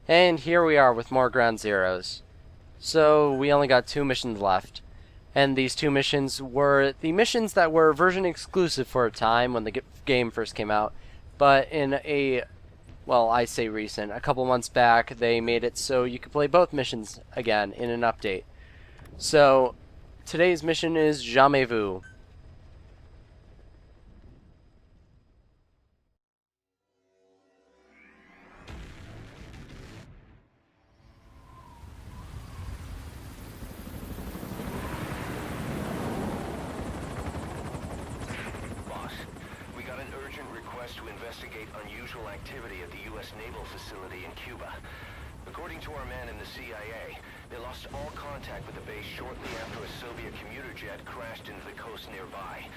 And here we are with more Ground Zeroes. So we only got 2 missions left. And these 2 missions were the missions that were version exclusive for a time when the game first came out. But in well, I say recent, a couple months back, they made it so you could play both missions again in an update. So today's mission is Jamais Vu. To investigate unusual activity at the U.S. Naval Facility in Cuba. According to our man in the CIA, they lost all contact with the base shortly after a Soviet commuter jet crashed into the coast nearby.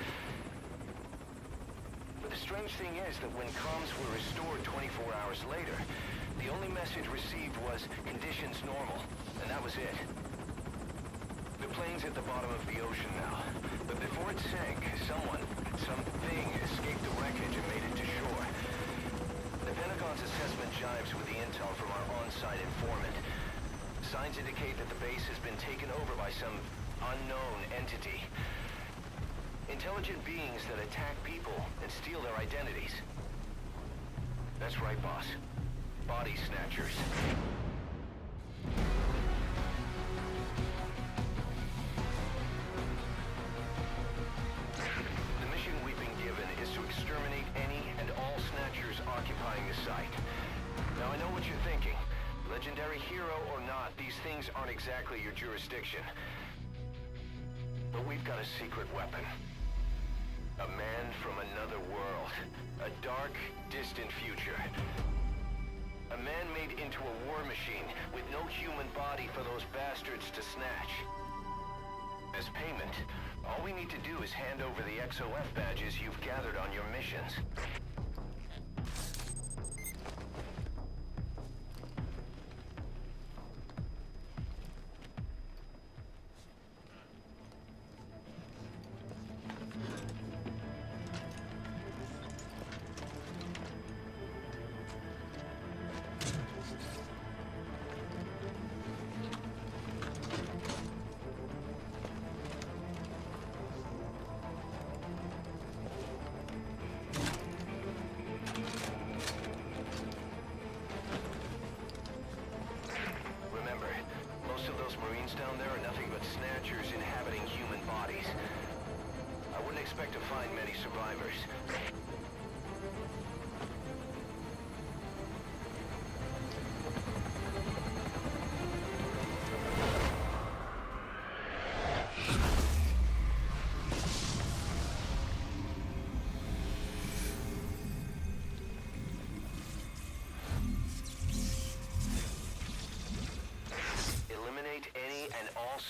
But the strange thing is that when comms were restored 24 hours later, the only message received was conditions normal, and that was it. The plane's at the bottom of the ocean now, but before it sank, something escaped the wreckage and made it to shore. The Pentagon's assessment jives with the intel from our on-site informant. Signs indicate that the base has been taken over by some unknown entity. Intelligent beings that attack people and steal their identities. That's right, boss. Body snatchers. Now I know what you're thinking. Legendary hero or not, these things aren't exactly your jurisdiction. But we've got a secret weapon. A man from another world. A dark, distant future. A man made into a war machine with no human body for those bastards to snatch. As payment, all we need to do is hand over the XOF badges you've gathered on your missions. Down there are nothing but snatchers inhabiting human bodies. I wouldn't expect to find many survivors.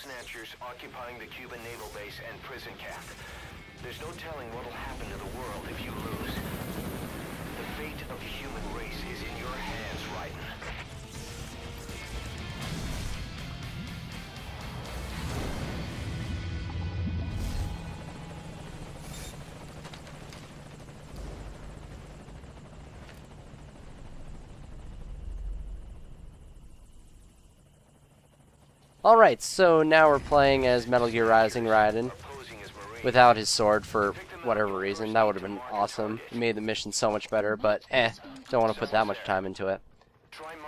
Snatchers occupying the Cuban naval base and prison camp. There's no telling what'll happen to the world if you lose. The fate of the human race is in your hands, Raiden. Alright, so now we're playing as Metal Gear Rising Raiden without his sword for whatever reason. That would have been awesome. It made the mission so much better, but don't want to put that much time into it.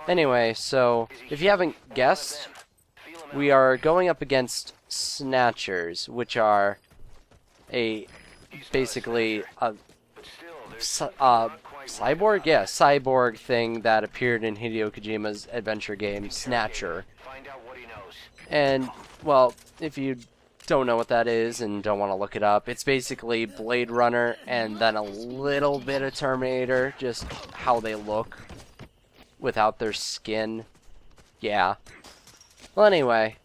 Anyway, so if you haven't guessed, we are going up against Snatchers, which are basically a cyborg? Yeah, cyborg thing that appeared in Hideo Kojima's adventure game, Snatcher. And, well, if you don't know what that is and don't want to look it up, it's basically Blade Runner and then a little bit of Terminator, just how they look without their skin. Yeah. Well, anyway,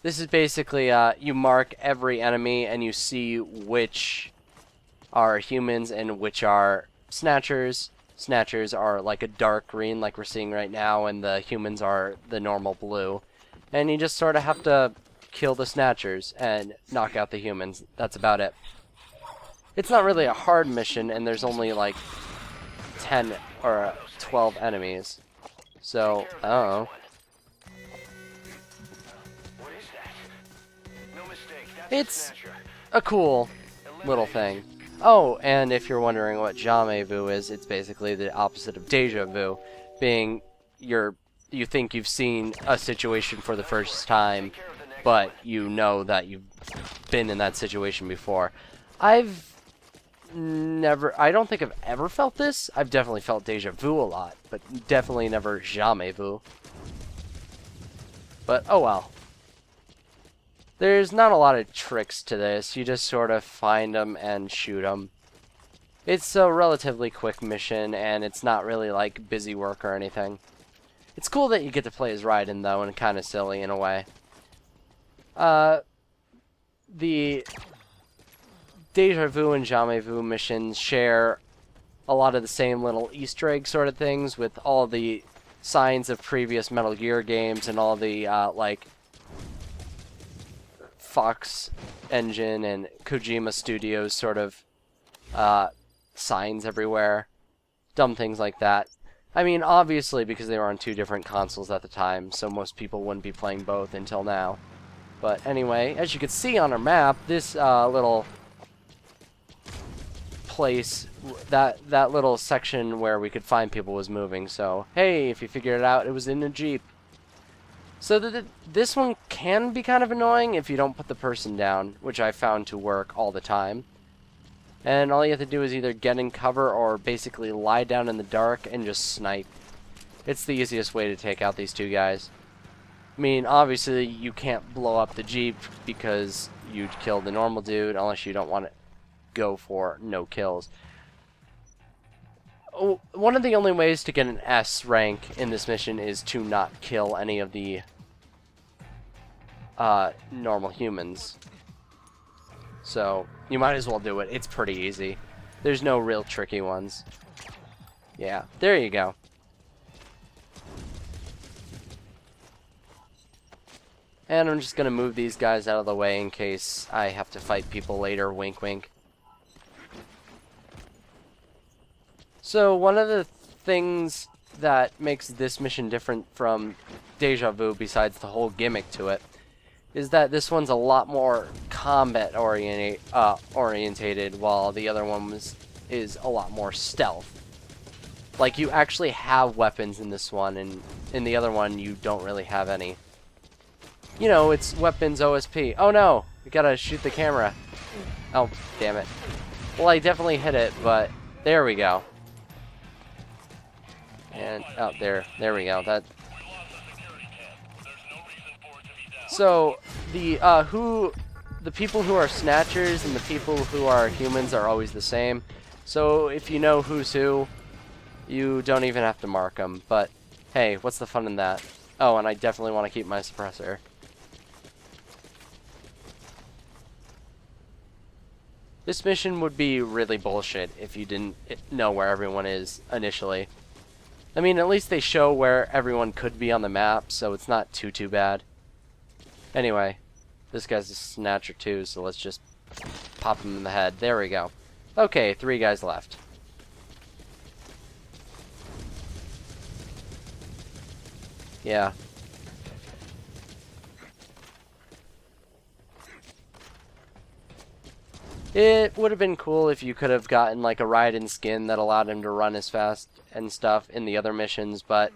this is basically, you mark every enemy and you see which are humans and which are Snatchers. Snatchers are like a dark green like we're seeing right now, and the humans are the normal blue. And you just sort of have to kill the Snatchers and knock out the humans. That's about it. It's not really a hard mission, and there's only like 10 or 12 enemies. So, I don't know. What is that? No mistake, that's It's Snatcher. a cool little thing. Oh, and if you're wondering what Jamais Vu is, it's basically the opposite of Déjà Vu, being you think you've seen a situation for the first time, but you know that you've been in that situation before. I don't think I've ever felt this. I've definitely felt Déjà Vu a lot, but definitely never Jamais Vu. But, oh well. There's not a lot of tricks to this. You just sort of find them and shoot them. It's a relatively quick mission, and it's not really like busy work or anything. It's cool that you get to play as Raiden, though, and kind of silly in a way. The Déjà Vu and Jamais Vu missions share a lot of the same little Easter egg sort of things with all the signs of previous Metal Gear games and all the, like, Fox Engine and Kojima Studios sort of signs everywhere. Dumb things like that. I mean, obviously, because they were on two different consoles at the time, so most people wouldn't be playing both until now. But anyway, as you can see on our map, this little place, that little section where we could find people was moving. So, hey, if you figured it out, it was in a Jeep. So this one can be kind of annoying if you don't put the person down, which I found to work all the time. And all you have to do is either get in cover or basically lie down in the dark and just snipe. It's the easiest way to take out these two guys. I mean, obviously you can't blow up the Jeep because you'd kill the normal dude unless you don't want to go for no kills. One of the only ways to get an S rank in this mission is to not kill any of the normal humans. So, you might as well do it. It's pretty easy. There's no real tricky ones. Yeah, there you go. And I'm just gonna move these guys out of the way in case I have to fight people later, wink wink. So one of the things that makes this mission different from Déjà Vu, besides the whole gimmick to it, is that this one's a lot more combat orientated, while the other one is a lot more stealth. Like, you actually have weapons in this one, and in the other one you don't really have any. You know, it's weapons OSP. Oh no! We gotta shoot the camera. Oh, damn it. Well, I definitely hit it, but there we go. And, oh, there we go. So, the people who are Snatchers and the people who are humans are always the same. So, if you know who's who, you don't even have to mark them. But, hey, what's the fun in that? Oh, and I definitely want to keep my suppressor. This mission would be really bullshit if you didn't know where everyone is initially. I mean, at least they show where everyone could be on the map, so it's not too bad. Anyway, this guy's a Snatcher too, so let's just pop him in the head. There we go. Okay, 3 guys left. Yeah. It would have been cool if you could have gotten like a Raiden skin that allowed him to run as fast and stuff in the other missions, but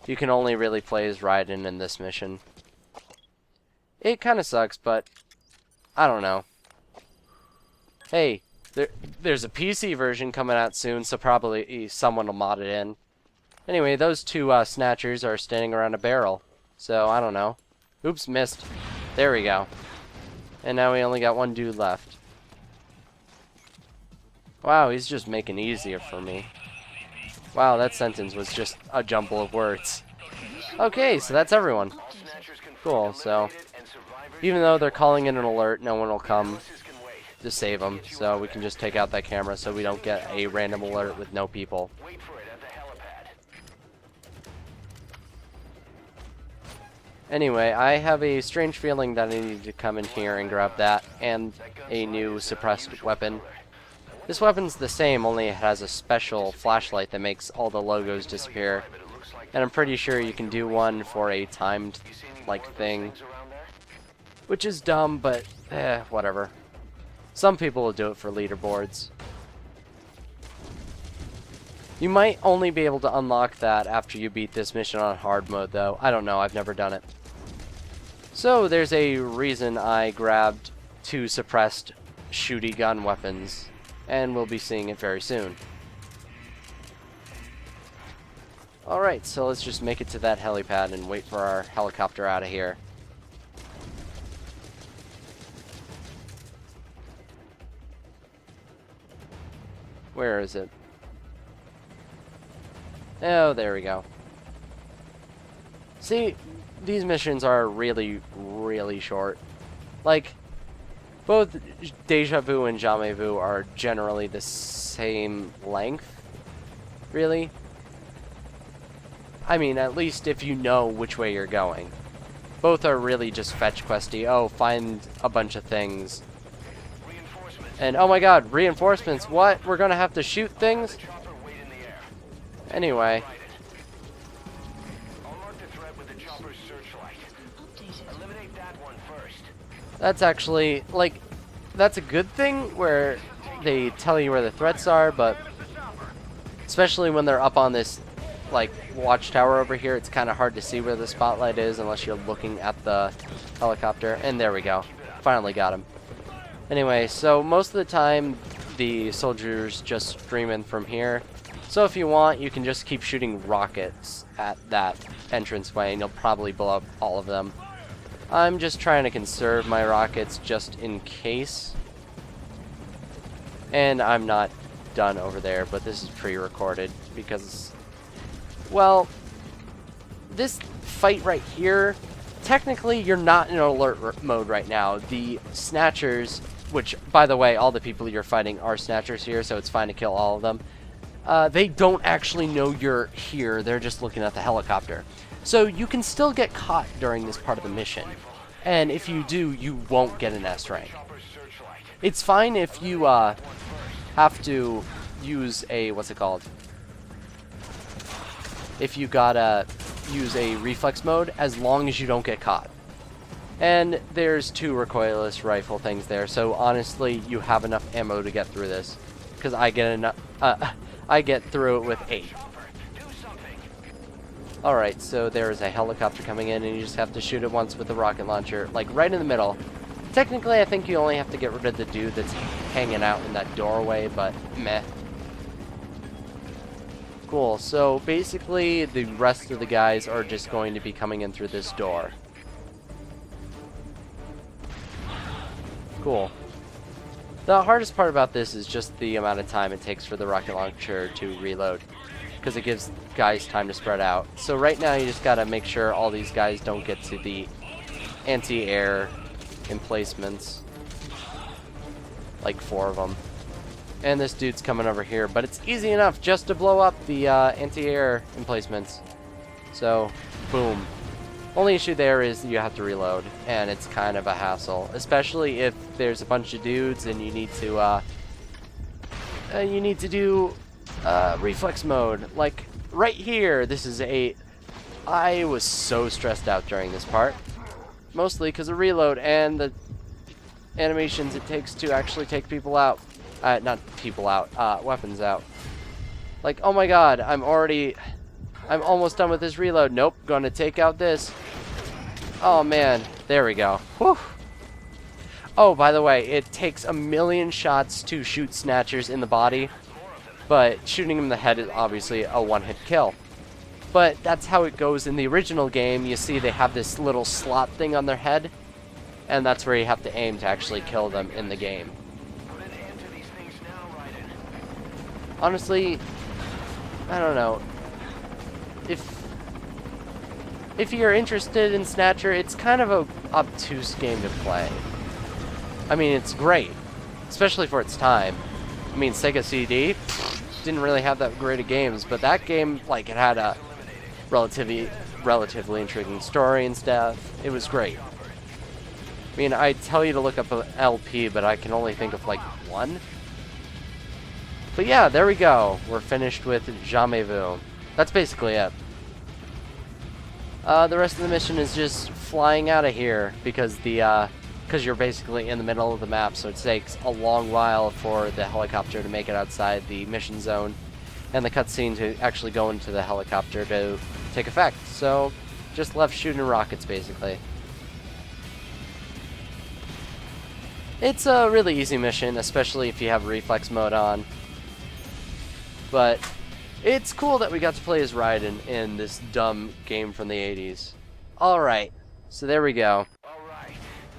you can only really play as Raiden in this mission. It kind of sucks, but I don't know. Hey, there's a PC version coming out soon, so probably someone will mod it in. Anyway, those 2 Snatchers are standing around a barrel, so I don't know. Oops, missed. There we go. And now we only got 1 dude left. Wow, he's just making it easier for me. Wow, that sentence was just a jumble of words. Okay, so that's everyone. Cool, so even though they're calling in an alert, no one will come to save them. So we can just take out that camera so we don't get a random alert with no people. Anyway, I have a strange feeling that I need to come in here and grab that and a new suppressed weapon. This weapon's the same, only it has a special flashlight that makes all the logos disappear. And I'm pretty sure you can do one for a timed, like, thing. Which is dumb, but, whatever. Some people will do it for leaderboards. You might only be able to unlock that after you beat this mission on hard mode, though. I don't know, I've never done it. So, there's a reason I grabbed 2 suppressed shooty gun weapons, and we'll be seeing it very soon. Alright, so let's just make it to that helipad and wait for our helicopter out of here. Where is it? Oh, there we go. See, these missions are really, really short. Like, both Déjà Vu and Jamais Vu are generally the same length, really. I mean, at least if you know which way you're going. Both are really just fetch questy. Oh, find a bunch of things. And, oh my god, reinforcements, what? We're gonna have to shoot things? Anyway. That's actually, like, that's a good thing where they tell you where the threats are, but especially when they're up on this, like, watchtower over here, it's kind of hard to see where the spotlight is unless you're looking at the helicopter. And there we go. Finally got him. Anyway, so most of the time, the soldiers just stream in from here. So if you want, you can just keep shooting rockets at that entranceway, and you'll probably blow up all of them. I'm just trying to conserve my rockets just in case. And I'm not done over there, but this is pre-recorded because, well, this fight right here, technically you're not in alert mode right now. The Snatchers, which, by the way, all the people you're fighting are Snatchers here, so it's fine to kill all of them. They don't actually know you're here, they're just looking at the helicopter. So you can still get caught during this part of the mission. And if you do, you won't get an S rank. It's fine if you have to use a, what's it called? If you gotta use a reflex mode, as long as you don't get caught. And there's 2 recoilless rifle things there, so honestly, you have enough ammo to get through this. Because I get enough, I get through it with 8. Alright, so there's a helicopter coming in, and you just have to shoot it once with the rocket launcher, like right in the middle. Technically, I think you only have to get rid of the dude that's hanging out in that doorway, but meh. Cool, so basically, the rest of the guys are just going to be coming in through this door. Cool. The hardest part about this is just the amount of time it takes for the rocket launcher to reload, because it gives guys time to spread out. So right now you just gotta make sure all these guys don't get to the anti-air emplacements. Like 4 of them. And this dude's coming over here, but it's easy enough just to blow up the anti-air emplacements. So, boom. Only issue there is you have to reload, and it's kind of a hassle, especially if there's a bunch of dudes and you need to do reflex mode. Like right here, this is a. I was so stressed out during this part, mostly because of reload and the animations it takes to actually take people out. Not people out, weapons out. Like, oh my god, I'm almost done with this reload. Nope, gonna take out this. Oh man, there we go. Whew. Oh, by the way, it takes 1,000,000 shots to shoot Snatchers in the body, but shooting them in the head is obviously a one-hit kill. But that's how it goes in the original game. You see they have this little slot thing on their head, and that's where you have to aim to actually kill them in the game. Honestly, I don't know. If you're interested in Snatcher, it's kind of a obtuse game to play. I mean, it's great, especially for its time. I mean, Sega CD didn't really have that great of games, but that game, like, it had a relatively intriguing story and stuff. It was great. I mean, I tell you to look up an LP, but I can only think of like one. But yeah, there we go. We're finished with Jamais Vu. That's basically it. The rest of the mission is just flying out of here because because you're basically in the middle of the map, so it takes a long while for the helicopter to make it outside the mission zone and the cutscene to actually go into the helicopter to take effect. So just left shooting rockets basically. It's a really easy mission, especially if you have reflex mode on. But it's cool that we got to play as Raiden in this dumb game from the 80s. Alright, so there we go. Alright,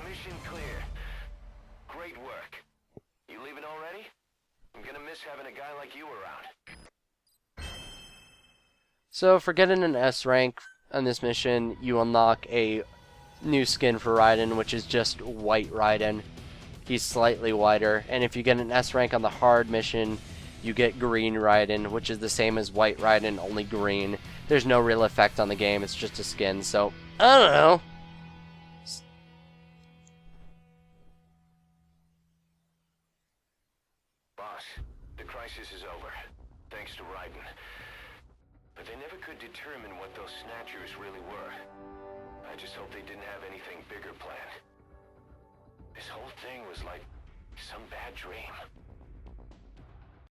mission clear. Great work. You leaving already? I'm gonna miss having a guy like you around. So for getting an S rank on this mission, you unlock a new skin for Raiden, which is just white Raiden. He's slightly whiter, and if you get an S rank on the hard mission, you get green Raiden, which is the same as white Raiden, only green. There's no real effect on the game, it's just a skin, so I don't know. Boss, the crisis is over, thanks to Raiden. But they never could determine what those Snatchers really were. I just hope they didn't have anything bigger planned. This whole thing was like some bad dream.